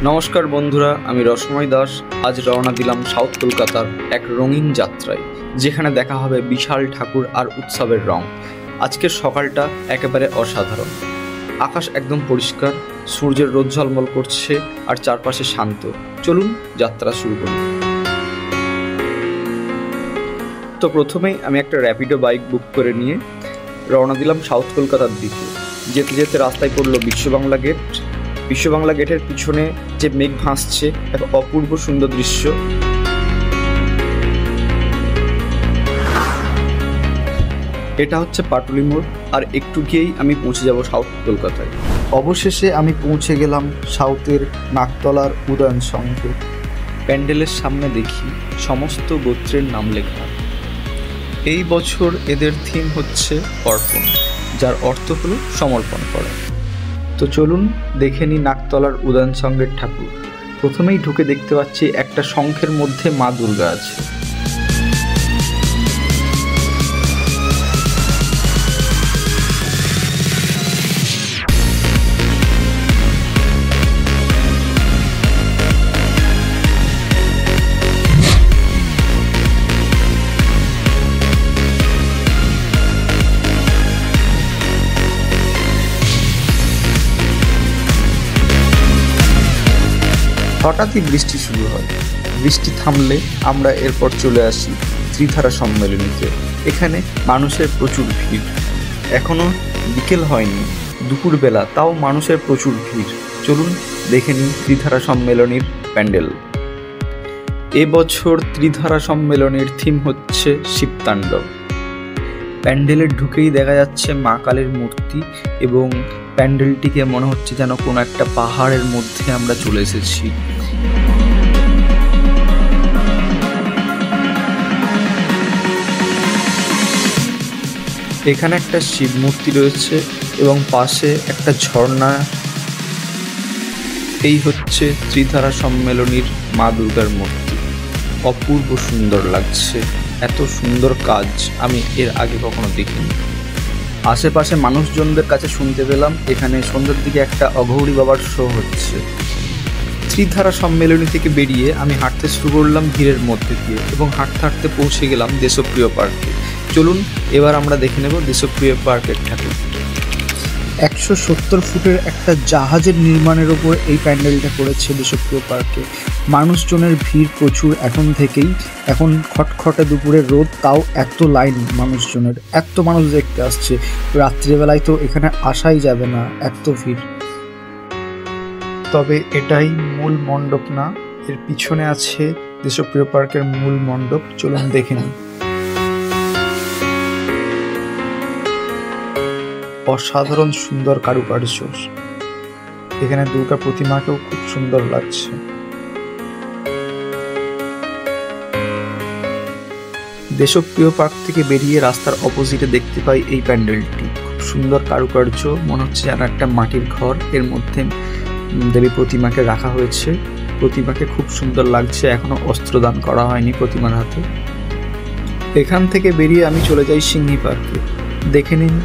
নমস্কার বন্ধুরা, আমি রসময় দাস। আজ রওনা দিলাম সাউথ কলকাতার এক রঙিন যাত্রায়, যেখানে দেখা হবে বিশাল ঠাকুর আর উৎসবের রং। আজকের সকালটা একেবারে অসাধারণ। আকাশ একদম পরিষ্কার, সূর্যের রোদ ঝলমল করছে আর চারপাশে শান্ত। চলুন যাত্রা শুরু করি। তো প্রথমেই আমি একটা র্যাপিডো বাইক বুক করে নিয়ে রওনা দিলাম সাউথ কলকাতার দিকে। যেতে যেতে রাস্তায় পড়লো বিশ্ববাংলা গেট। বিশ্ববাংলা গেটের পিছনে যে মেঘ ভাসছে, এক অপূর্ব সুন্দর দৃশ্য। এটা হচ্ছে পাটুলি মোড়, আর একটু গিয়েই আমি পৌঁছে যাব সাউথ কলকাতায়। অবশেষে আমি পৌঁছে গেলাম সাউথের নাকতলার উদয়ন সংঘে। প্যান্ডেলের সামনে দেখি সমস্ত গোত্রের নাম লেখা। এই বছর এদের থিম হচ্ছে অর্পণ, যার অর্থ হলো সমর্পণ করা। তো চলুন দেখে নিই নাকতলার উদয়ন সংঘের ঠাকুর। প্রথমেই ঢুকে দেখতে পাচ্ছি একটা শঙ্খের মধ্যে মা দুর্গা আছে। হঠাৎই বৃষ্টি শুরু হয়। বৃষ্টি থামলে আমরা এরপর চলে আসি ত্রিধারা সম্মেলনীতে। এখানে মানুষের প্রচুর ভিড়। এখনো বিকেল হয়নি, দুপুরবেলা, তাও মানুষের প্রচুর ভিড়। চলুন দেখে নিই ত্রিধারা সম্মেলনীর প্যান্ডেল। এবছর ত্রিধারা সম্মেলনীর থিম হচ্ছে শিবতাণ্ডব। প্যান্ডেলে ঢুকেই দেখা যাচ্ছে মা কালীর মূর্তি, এবং প্যান্ডেলটিকে মনে হচ্ছে যেন কোনো একটা পাহাড়ের মধ্যে আমরা চলে এসেছি। এখানে একটা শিব মূর্তি রয়েছে এবং পাশে একটা ঝর্ণা। এই হচ্ছে ত্রিধারা সম্মেলনীর মা দুর্গার মূর্তি। অপূর্ব সুন্দর লাগছে। এত সুন্দর কাজ আমি এর আগে কখনো দেখিনি। আশেপাশে মানুষজনদের কাছে শুনতে পেলাম এখানে সন্ধ্যের দিকে একটা অঘৌরী বাবার শো হচ্ছে। ত্রিধারা সম্মেলনী থেকে বেরিয়ে আমি হাঁটতে শুরু করলাম ভিড়ের মধ্যে দিয়ে, এবং হাঁটতে হাঁটতে পৌঁছে গেলাম দেশপ্রিয় পার্কে। চলুন এবার আমরা দেখে নেব দেশপ্রিয় পার্কের ঠাকুর। 170 ফুটের একটা জাহাজের নির্মাণের ওপর এই প্যান্ডেলটা করেছে দেশপ্রিয় পার্কে। মানুষজনের ভিড় প্রচুর এখন থেকেই। এখন খটখটে দুপুরের রোদ, তাও এত লাইন মানুষজনের, এত মানুষ দেখতে আসছে। রাত্রিবেলায় তো এখানে আসাই যাবে না, এত ভিড়। তবে এটাই মূল মণ্ডপ না, এর পিছনে আছে দেশপ্রিয় পার্কের মূল মণ্ডপ। চলুন দেখে নিই। অসাধারণ সুন্দর কারুকার্য। এখানে দুর্গা প্রতিমাকেও খুব সুন্দর লাগছে। দেশপ্রিয় পার্ক থেকে বেরিয়ে রাস্তার অপোজিটে দেখতে পাই এই প্যান্ডেলটি। খুব সুন্দর কারুকার্য, মনে হচ্ছে যেন একটা মাটির ঘর, এর মধ্যে দেবী প্রতিমাকে রাখা হয়েছে। প্রতিমাকে খুব সুন্দর লাগছে। এখনো অস্ত্রদান করা হয়নি প্রতিমার হাতে। এখান থেকে বেরিয়ে আমি চলে যাই সিংহী পার্কে। দেখে নিন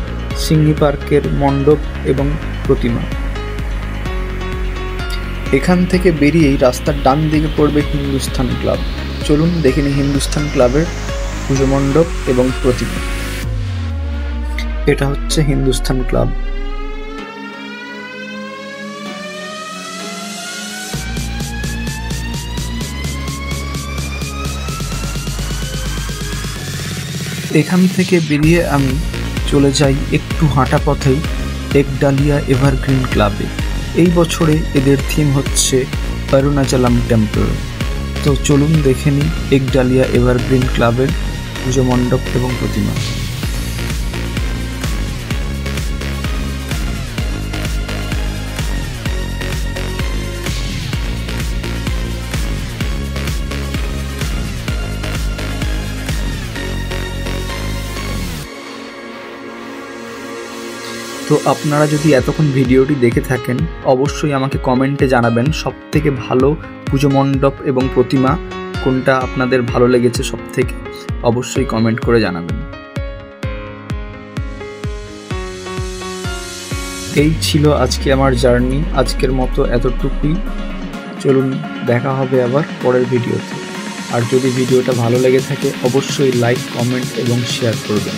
সিংহী পার্কের মণ্ডপ এবং প্রতিমা। এখান থেকে বেরিয়েই রাস্তার ডান দিকে পড়বে হিন্দুস্থান ক্লাব। চলুন দেখে নিই হিন্দুস্থান ক্লাবের পুজো মণ্ডপ এবং প্রতিমা। এটা হচ্ছে হিন্দুস্থান ক্লাব। এখান থেকে বেরিয়ে আমি চলে যাই একটু হাঁটা পথেই একডালিয়া এভারগ্রিন ক্লাবে। এই বছরে এদের থিম হচ্ছে অরুণাচলম টেম্পল। তো চলুন দেখে নিই একডালিয়া এভারগ্রিন ক্লাবের পুজো মণ্ডপ এবং প্রতিমা। তো আপনারা যদি এতক্ষণ ভিডিওটি দেখে থাকেন, অবশ্যই আমাকে কমেন্টে জানাবেন সবথেকে ভালো পুজো মণ্ডপ এবং প্রতিমা কোনটা আপনাদের ভালো লেগেছে সবথেকে। অবশ্যই কমেন্ট করে জানাবেন। এই ছিল আজকে আমার জার্নি। আজকের মতো এতটুকুই। চলুন দেখা হবে আবার পরের ভিডিওতে। আর যদি ভিডিওটা ভালো লেগে থাকে অবশ্যই লাইক, কমেন্ট এবং শেয়ার করবেন।